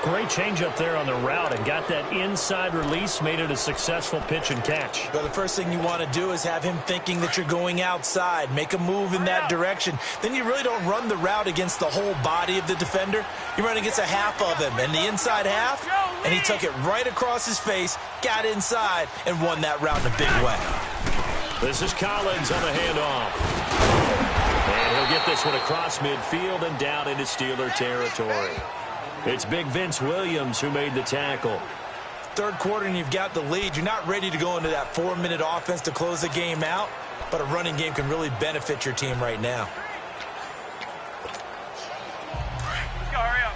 Great change up there on the route and got that inside release, made it a successful pitch and catch. But the first thing you want to do is have him thinking that you're going outside, make a move in that direction. Then you really don't run the route against the whole body of the defender. You run against a half of him, and the inside half, and he took it right across his face, got inside, and won that route in a big way. This is Collins on the handoff. And he'll get this one across midfield and down into Steeler territory. It's big Vince Williams who made the tackle. Third quarter and you've got the lead. You're not ready to go into that 4-minute offense to close the game out, but a running game can really benefit your team right now. Let's go, hurry up.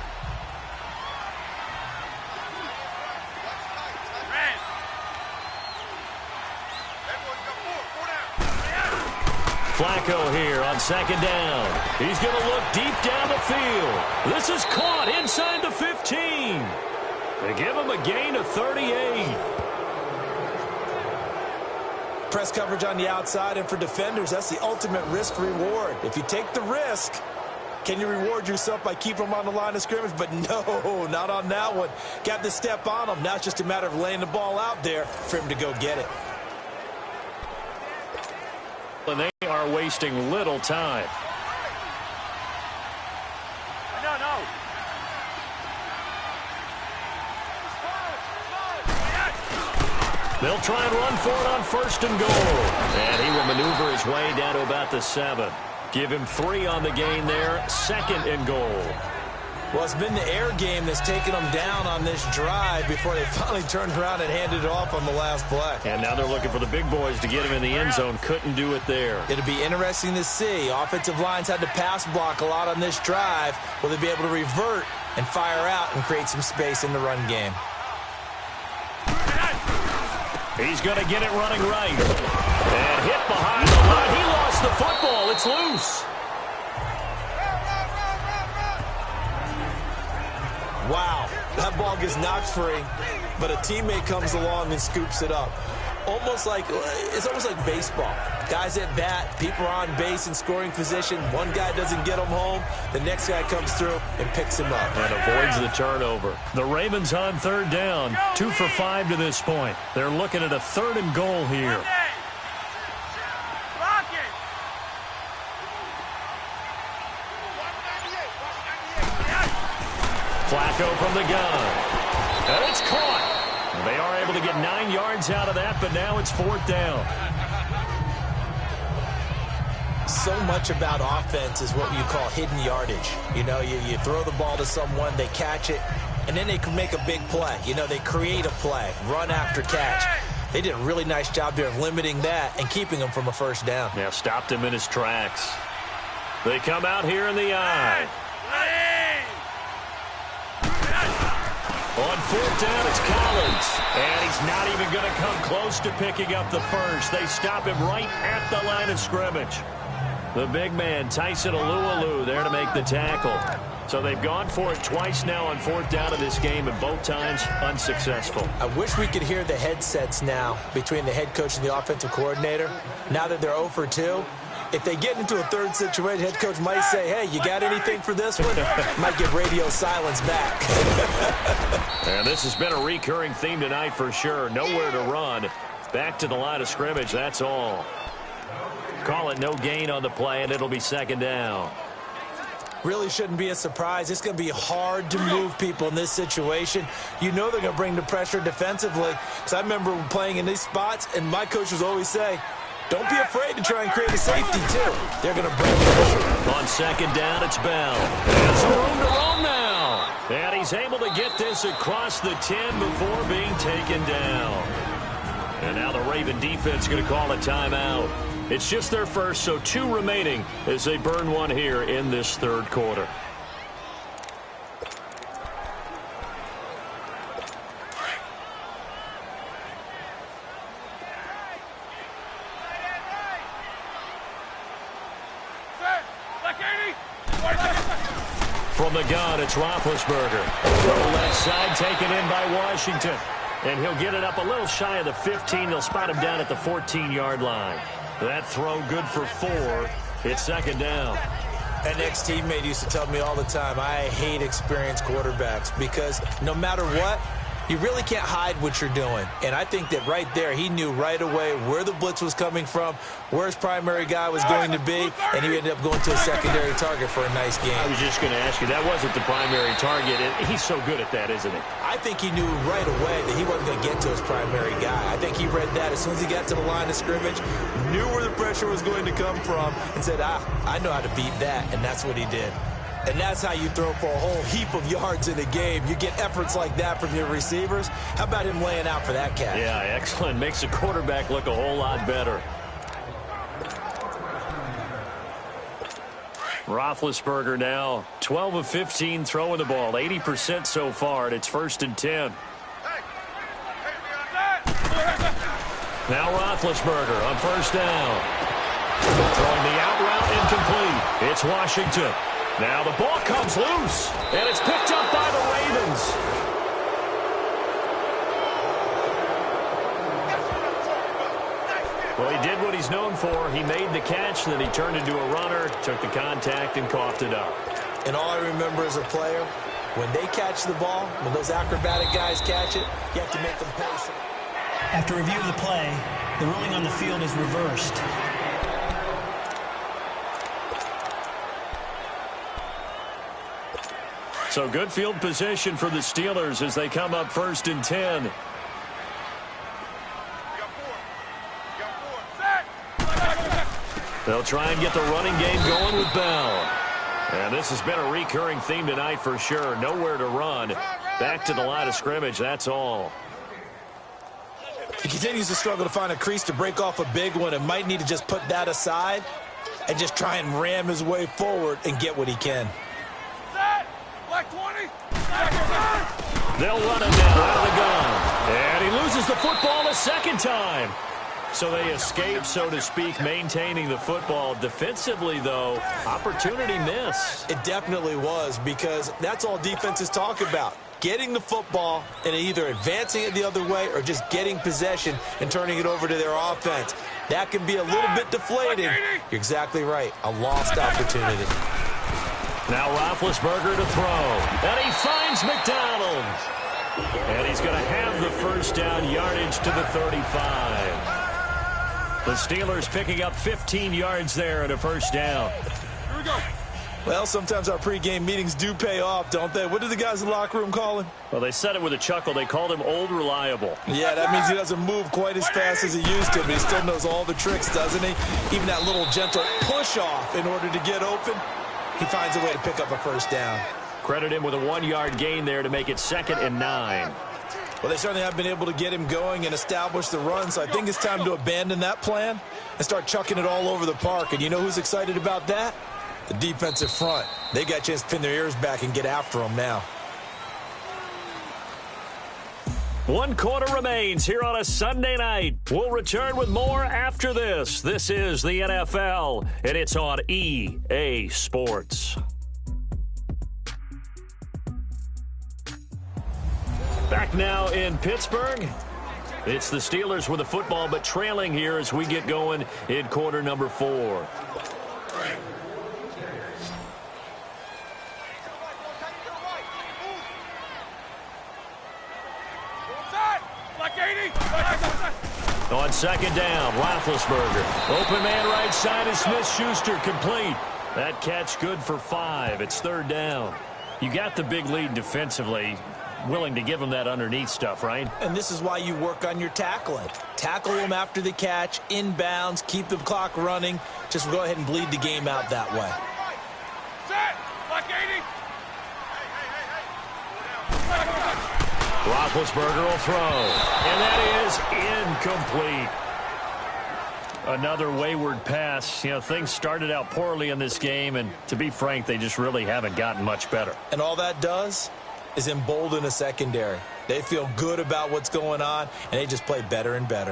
Flacco here on 2nd down. He's going to look deep down the field. This is caught inside the 15. They give him a gain of 38. press coverage on the outside, and for defenders, that's the ultimate risk-reward. If you take the risk, can you reward yourself by keeping them on the line of scrimmage? But no, not on that one. Got to step on them. Now it's just a matter of laying the ball out there for him to go get it. And they are wasting little time. No. They'll try and run for it on 1st and goal. And he will maneuver his way down to about the 7. Give him 3 on the gain there. 2nd and goal. Well, it's been the air game that's taken them down on this drive before they finally turned around and handed it off on the last play. And now they're looking for the big boys to get him in the end zone. Couldn't do it there. It'll be interesting to see. Offensive lines had to pass block a lot on this drive. Will they be able to revert and fire out and create some space in the run game? He's going to get it running right. And hit behind the line. He lost the football. It's loose. Wow, that ball gets knocked free, but a teammate comes along and scoops it up. It's almost like baseball. Guys at bat, people are on base in scoring position. One guy doesn't get them home. The next guy comes through and picks him up. And avoids the turnover. The Ravens on 3rd down. 2 for 5 to this point. They're looking at a 3rd and goal here. Flacco from the gun. And it's caught. They are able to get 9 yards out of that, but now it's 4th down. So much about offense is what you call hidden yardage. You know, you throw the ball to someone, they catch it, and then they can make a big play. You know, they create a play, run after catch. They did a really nice job there of limiting that and keeping him from a 1st down. Yeah, stopped him in his tracks. They come out here in the eye. On 4th down, it's Collins. And he's not even going to come close to picking up the first. They stop him right at the line of scrimmage. The big man, Tyson Alualu, there to make the tackle. So they've gone for it twice now on 4th down of this game, and both times unsuccessful. I wish we could hear the headsets now between the head coach and the offensive coordinator. Now that they're 0 for 2, if they get into a 3rd situation, head coach might say, hey, you got anything for this one? Might get radio silence back. And this has been a recurring theme tonight for sure. Nowhere to run. Back to the line of scrimmage, that's all. Call it no gain on the play, and it'll be 2nd down. Really shouldn't be a surprise. It's going to be hard to move people in this situation. You know they're going to bring the pressure defensively. Because I remember playing in these spots, and my coach would always say, don't be afraid to try and create a safety, too. They're going to bring pressure. On 2nd down, it's Bell. There's some room to roam now. And he's able to get this across the 10 before being taken down. And now the Raven defense going to call a timeout. It's just their first, so 2 remaining as they burn one here in this 3rd quarter. From the gun, it's Roethlisberger. From the left side, taken in by Washington. And he'll get it up a little shy of the 15. They'll spot him down at the 14-yard line. That throw good for 4. It's 2nd down. An ex-teammate used to tell me all the time, I hate experienced quarterbacks because no matter what, you really can't hide what you're doing. And I think that right there, he knew right away where the blitz was coming from, where his primary guy was going to be, and he ended up going to a secondary target for a nice game. I was just going to ask you, that wasn't the primary target. He's so good at that, isn't he? I think he knew right away that he wasn't going to get to his primary guy. I think he read that as soon as he got to the line of scrimmage, knew where the pressure was going to come from, and said, I know how to beat that, and that's what he did. And that's how you throw for a whole heap of yards in a game. You get efforts like that from your receivers. How about him laying out for that catch? Yeah, excellent. Makes the quarterback look a whole lot better. Roethlisberger now 12 of 15 throwing the ball, 80% so far, and it's 1st and 10. Now Roethlisberger on 1st down. Throwing the out route incomplete. It's Washington. Now the ball comes loose, and it's picked up by the Ravens. Well, he did what he's known for. He made the catch, then he turned into a runner, took the contact, and coughed it up. And all I remember as a player, when they catch the ball, when those acrobatic guys catch it, you have to make them pay. After review of the play, the ruling on the field is reversed. So good field position for the Steelers as they come up 1st and 10. They'll try and get the running game going with Bell. And this has been a recurring theme tonight for sure. Nowhere to run. Back to the line of scrimmage, that's all. He continues to struggle to find a crease to break off a big one and might need to just put that aside and just try and ram his way forward and get what he can. They'll run it down out of the gun. And he loses the football a second time. So they escape, so to speak, maintaining the football. Defensively, though, opportunity miss. It definitely was, because that's all defenses talk about. Getting the football and either advancing it the other way or just getting possession and turning it over to their offense. That can be a little bit deflating. You're exactly right. A lost opportunity. Now Roethlisberger to throw. And he finds McDonald. And he's going to have the first down, yardage to the 35. The Steelers picking up 15 yards there and a first down. Here we go. Well, sometimes our pregame meetings do pay off, don't they? What do the guys in the locker room call him? Well, they said it with a chuckle. They called him Old Reliable. Yeah, that means he doesn't move quite as fast as he used to, but he still knows all the tricks, doesn't he? Even that little gentle push-off in order to get open, he finds a way to pick up a first down. Credit him with a 1-yard gain there to make it 2nd and 9. Well, they certainly have been able to get him going and establish the run, so I think it's time to abandon that plan and start chucking it all over the park. And you know who's excited about that? The defensive front. They got a chance to pin their ears back and get after him now. 1 quarter remains here on a Sunday night. We'll return with more after this. This is the NFL, and it's on EA Sports. Back now in Pittsburgh. It's the Steelers with the football, but trailing here as we get going in quarter number 4. On 2nd down, Roethlisberger. Open man right side is Smith-Schuster, complete. That catch good for 5. It's 3rd down. You got the big lead defensively. Willing to give them that underneath stuff, right? And this is why you work on your tackling. Tackle them after the catch, inbounds, keep the clock running. Just go ahead and bleed the game out that way. Set! Like 80! Roethlisberger will throw. And that is incomplete. Another wayward pass. You know, things started out poorly in this game, and to be frank, they just really haven't gotten much better. And all that does is embolden a secondary. They feel good about what's going on, and they just play better and better.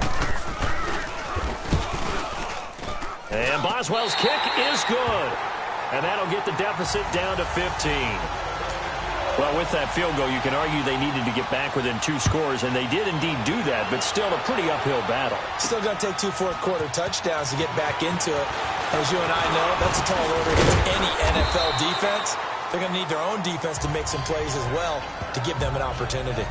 And Boswell's kick is good. And that'll get the deficit down to 15. Well, with that field goal, you can argue they needed to get back within 2 scores, and they did indeed do that, but still a pretty uphill battle. Still going to take 2 fourth-quarter touchdowns to get back into it. As you and I know, that's a tall order against any NFL defense. They're going to need their own defense to make some plays as well to give them an opportunity.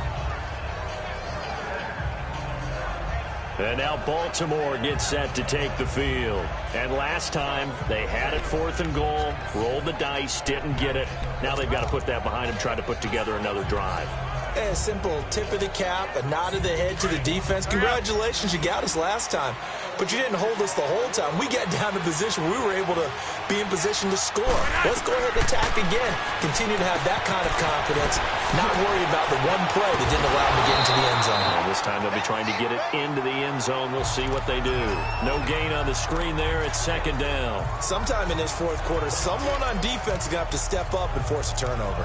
And now Baltimore gets set to take the field. And last time, they had it 4th and goal, rolled the dice, didn't get it. Now they've got to put that behind them, try to put together another drive. A simple tip of the cap, a nod of the head to the defense. Congratulations, you got us last time. But you didn't hold us the whole time. We got down to position where we were able to be in position to score. Let's go ahead and attack again. Continue to have that kind of confidence. Not worry about the one play that didn't allow them to get into the end zone. And this time they'll be trying to get it into the end zone. We'll see what they do. No gain on the screen there. It's 2nd down. Sometime in this 4th quarter, someone on defense is going to have to step up and force a turnover.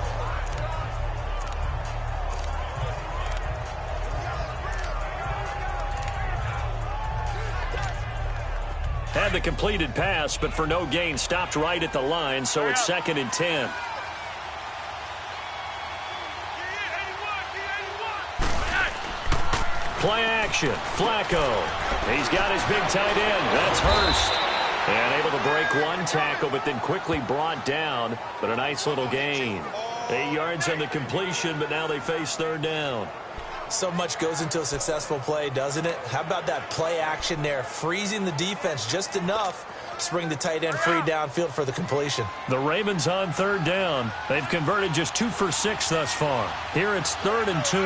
Had the completed pass, but for no gain, stopped right at the line, so it's 2nd and 10. Play action. Flacco. He's got his big tight end. That's Hurst. And able to break one tackle, but then quickly brought down. But a nice little gain. 8 yards on the completion, but now they face third down. So much goes into a successful play, doesn't it? How about that play action there? Freezing the defense just enough to bring the tight end free downfield for the completion. The Ravens on third down. They've converted just 2 for 6 thus far. Here it's 3rd and 2.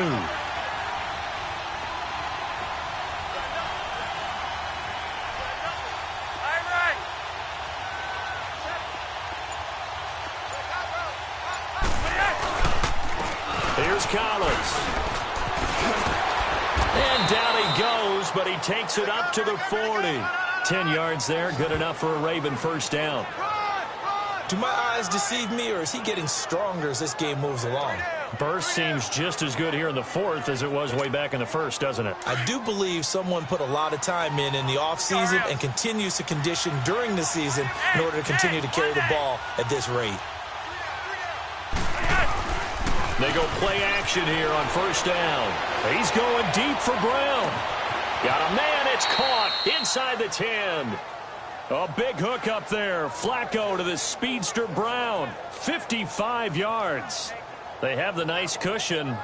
Here's Collins. And down he goes, but he takes it up to the 40. 10 yards there, good enough for a Raven first down. Do my eyes deceive me, or is he getting stronger as this game moves along? Burst seems just as good here in the 4th as it was way back in the 1st, doesn't it? I do believe someone put a lot of time in the offseason and continues to condition during the season in order to continue to carry the ball at this rate. They go play action here on first down. He's going deep for Brown. Got a man, it's caught inside the 10. A big hook up there. Flacco to the speedster Brown. 55 yards. They have the nice cushion.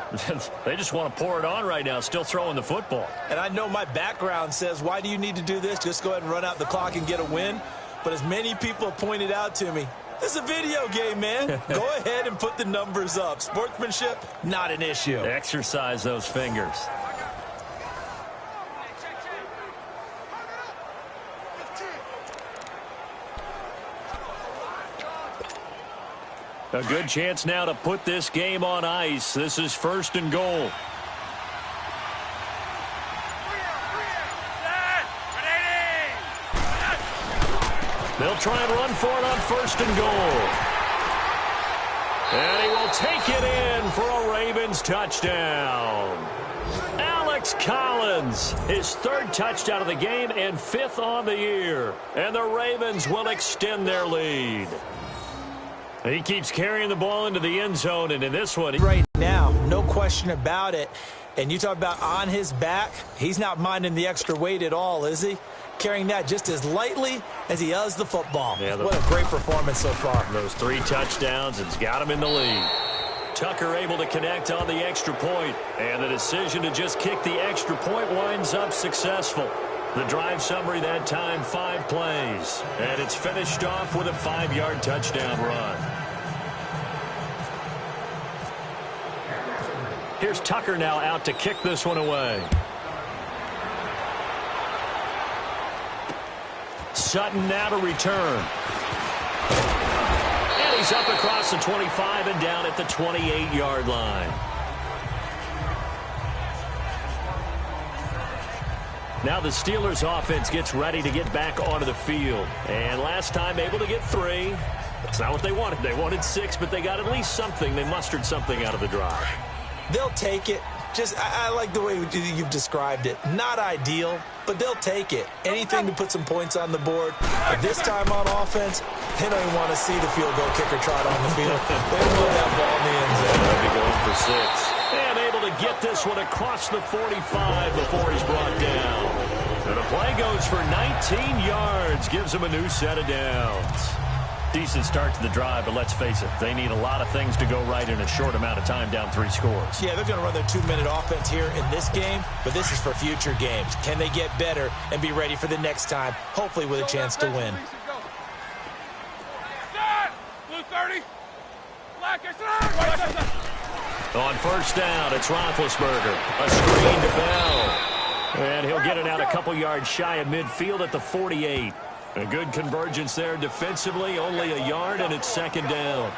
They just want to pour it on right now, still throwing the football. And I know my background says, why do you need to do this? Just go ahead and run out the clock and get a win. But as many people have pointed out to me, this is a video game, man. Go ahead and put the numbers up. Sportsmanship, not an issue. Exercise those fingers. A good chance now to put this game on ice. This is 1st and goal. They'll try and run for it on 1st and goal. And he will take it in for a Ravens touchdown. Alex Collins, his 3rd touchdown of the game and 5th on the year. And the Ravens will extend their lead. He keeps carrying the ball into the end zone, and in this one, right now, no question about it. And you talk about on his back, he's not minding the extra weight at all, is he? Carrying that just as lightly as he does the football. Yeah, what a great performance so far. Those 3 touchdowns has got him in the lead. Tucker able to connect on the extra point, and the decision to just kick the extra point winds up successful. The drive summary that time, 5 plays. And it's finished off with a 5-yard touchdown run. Here's Tucker now out to kick this one away. Sutton now to return. And he's up across the 25 and down at the 28-yard line. Now the Steelers offense gets ready to get back onto the field. And last time able to get 3. That's not what they wanted. They wanted 6, but they got at least something. They mustered something out of the drive. They'll take it. I like the way you've described it. Not ideal, but they'll take it. Anything to put some points on the board. But this time on offense, they don't even want to see the field goal kicker trot on the field. They want that ball in the end zone. They'll be going for 6. And able to get this one across the 45 before he's brought down. And the play goes for 19 yards. Gives him a new set of downs. Decent start to the drive, but let's face it, they need a lot of things to go right in a short amount of time, down 3 scores. Yeah, they're going to run their 2-minute offense here in this game, but this is for future games. Can they get better and be ready for the next time, hopefully with a chance to win? Blue 30. On first down, it's Roethlisberger. A screen to Bell. And he'll get it out a couple yards shy of midfield at the 48. A good convergence there defensively, only a yard, and it's 2nd down.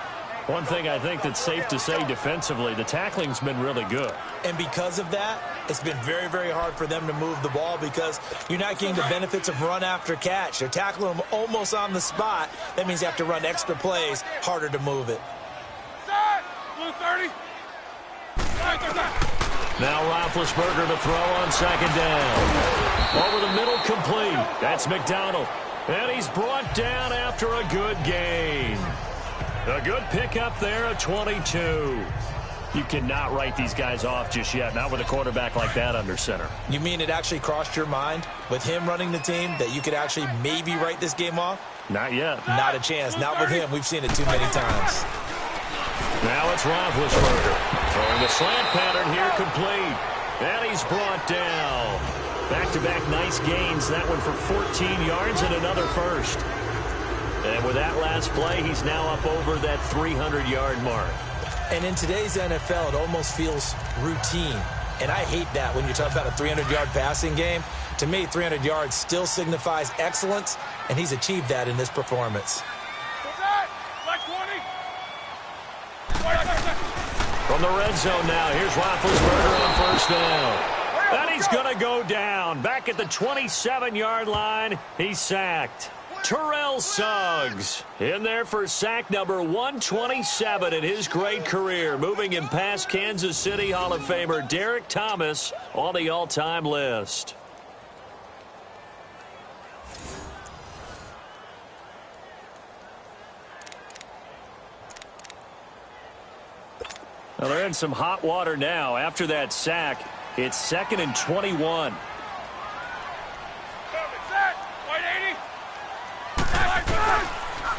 One thing I think that's safe to say defensively, the tackling's been really good. And because of that, it's been very, very hard for them to move the ball because you're not getting the benefits of run after catch. They're tackling them almost on the spot. That means you have to run extra plays, harder to move it. Blue 30. Now Roethlisberger to throw on 2nd down. Over the middle, complete. That's McDonald. And he's brought down after a good gain. A good pickup there at 22. You cannot write these guys off just yet, not with a quarterback like that under center. You mean it actually crossed your mind with him running the team that you could actually maybe write this game off? Not yet. Not a chance. Not with him. We've seen it too many times. Now it's Roethlisberger. Throwing the slant pattern here complete. And he's brought down. Back-to-back nice gains. That one for 14 yards and another first. And with that last play, he's now up over that 300-yard mark. And in today's NFL, it almost feels routine. And I hate that when you talk about a 300-yard passing game. To me, 300 yards still signifies excellence, and he's achieved that in this performance. From the red zone now, here's Roethlisberger on first down. And he's going to go down. Back at the 27-yard line, he's sacked. Terrell Suggs in there for sack number 127 in his great career, moving him past Kansas City Hall of Famer Derek Thomas on the all-time list. Well, they're in some hot water now. After that sack, it's 2nd and 21.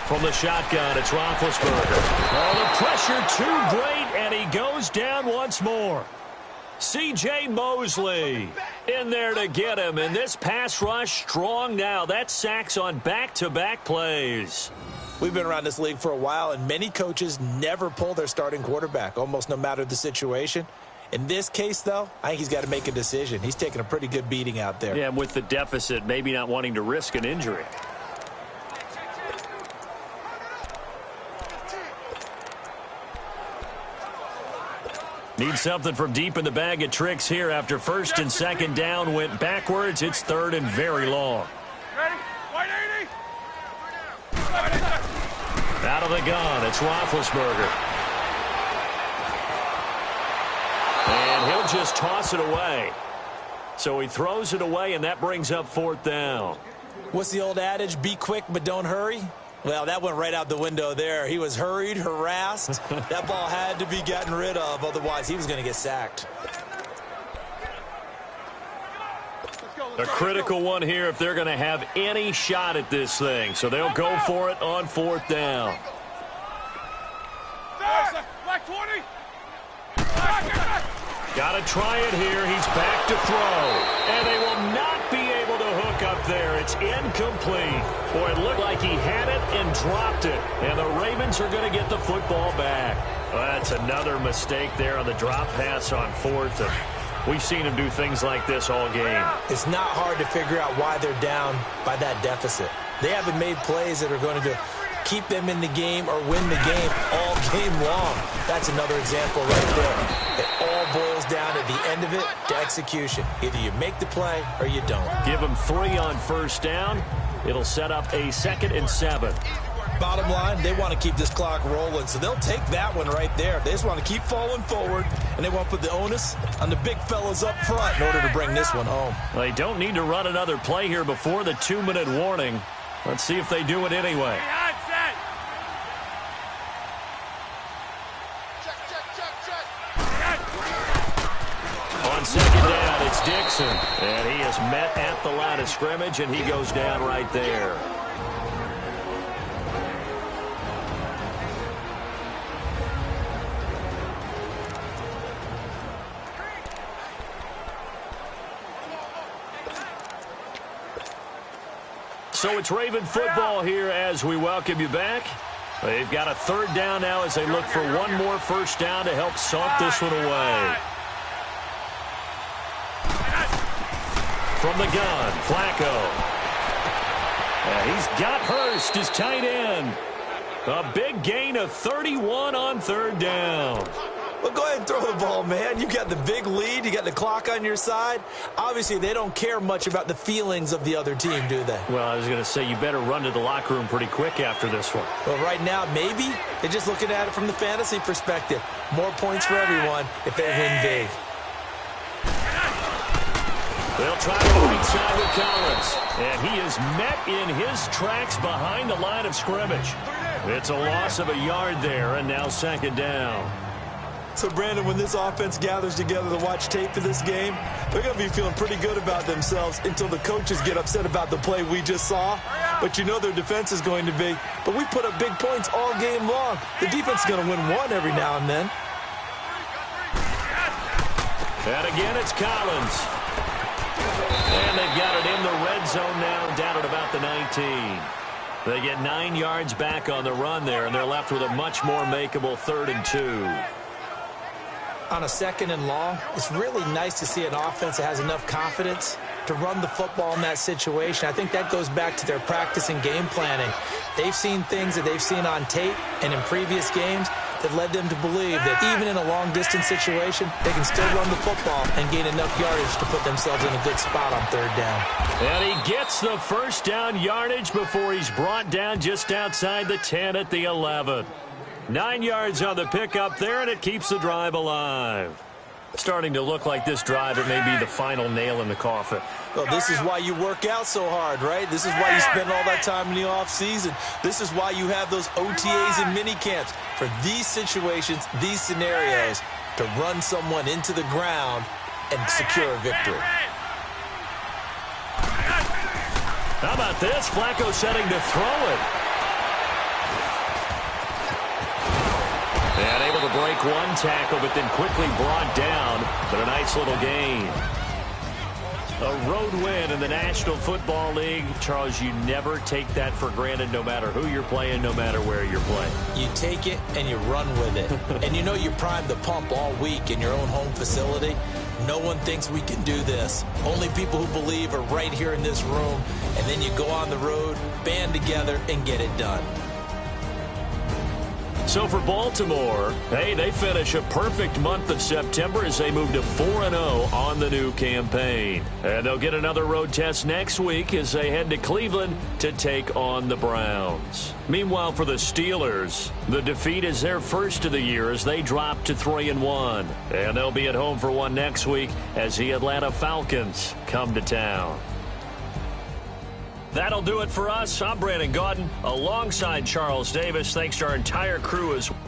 From the shotgun, it's Roethlisberger. Oh, the pressure too great, and he goes down once more. C.J. Mosley in there to get him, and this pass rush strong now. That's sacks on back-to-back plays. We've been around this league for a while, and many coaches never pull their starting quarterback, almost no matter the situation. In this case, though, I think he's got to make a decision. He's taking a pretty good beating out there. Yeah, and with the deficit, maybe not wanting to risk an injury. Need something from deep in the bag of tricks here after 1st and 2nd down went backwards. It's 3rd and very long. Ready? 180. Out of the gun, it's Roethlisberger. And he'll just toss it away. So he throws it away, and that brings up 4th down. What's the old adage? Be quick, but don't hurry? Well, that went right out the window there. He was hurried, harassed. That ball had to be gotten rid of, otherwise he was going to get sacked. A critical one here if they're going to have any shot at this thing. So they'll go for it on 4th down. Black 20. Got to try it here. He's back to throw. And they will not be able to hook up there. It's incomplete. Boy, it looked like he had it and dropped it. And the Ravens are going to get the football back. Well, that's another mistake there on the drop pass on 4th. And we've seen him do things like this all game. It's not hard to figure out why they're down by that deficit. They haven't made plays that are going to keep them in the game or win the game all game long. That's another example right there. It all boils down at the end of it to execution. Either you make the play or you don't. Give them 3 on 1st down. It'll set up a 2nd and 7. Bottom line, they want to keep this clock rolling, so they'll take that one right there. They just want to keep falling forward, and they want to put the onus on the big fellas up front in order to bring this one home. Well, they don't need to run another play here before the 2-minute warning. Let's see if they do it anyway. On 2nd down, it's Dixon. And he is met at the line of scrimmage, and he goes down right there. So it's Raven football here as we welcome you back. They've got a 3rd down now as they look for one more 1st down to help salt this one away. From the gun, Flacco. He's got Hurst, his tight end. A big gain of 31 on 3rd down. Well, go ahead and throw the ball, man. You got the big lead. You got the clock on your side. Obviously, they don't care much about the feelings of the other team, do they? Well, I was going to say, you better run to the locker room pretty quick after this one. Well, right now, maybe they're just looking at it from the fantasy perspective. More points for everyone if they win big. They'll try the right side with Collins. And he is met in his tracks behind the line of scrimmage. It's a loss of a yard there, and now 2nd down. So, Brandon, when this offense gathers together to watch tape for this game, they're going to be feeling pretty good about themselves until the coaches get upset about the play we just saw. But you know their defense is going to be. But we put up big points all game long. The defense is going to win one every now and then. And again, it's Collins. And they've got it in the red zone now, down at about the 19. They get 9 yards back on the run there, and they're left with a much more makeable 3rd and 2. On a 2nd and long, it's really nice to see an offense that has enough confidence to run the football in that situation. I think that goes back to their practice and game planning. They've seen things that they've seen on tape and in previous games that led them to believe that even in a long-distance situation, they can still run the football and gain enough yardage to put themselves in a good spot on 3rd down. And he gets the 1st down yardage before he's brought down just outside the 10 at the 11. 9 yards on the pickup there, and it keeps the drive alive. Starting to look like this drive, it may be the final nail in the coffin. Well, this is why you work out so hard, right? This is why you spend all that time in the offseason. This is why you have those OTAs and mini camps for these situations, these scenarios, to run someone into the ground and secure a victory. How about this? Flacco setting to throw it. And able to break one tackle, but then quickly brought down. But a nice little gain. A road win in the National Football League. Charles, you never take that for granted no matter who you're playing, no matter where you're playing. You take it and you run with it. And you know you primed the pump all week in your own home facility. No one thinks we can do this. Only people who believe are right here in this room. And then you go on the road, band together, and get it done. So for Baltimore, hey, they finish a perfect month of September as they move to 4-0 on the new campaign. And they'll get another road test next week as they head to Cleveland to take on the Browns. Meanwhile, for the Steelers, the defeat is their first of the year as they drop to 3-1. And they'll be at home for one next week as the Atlanta Falcons come to town. That'll do it for us. I'm Brandon Gaudin alongside Charles Davis. Thanks to our entire crew as well.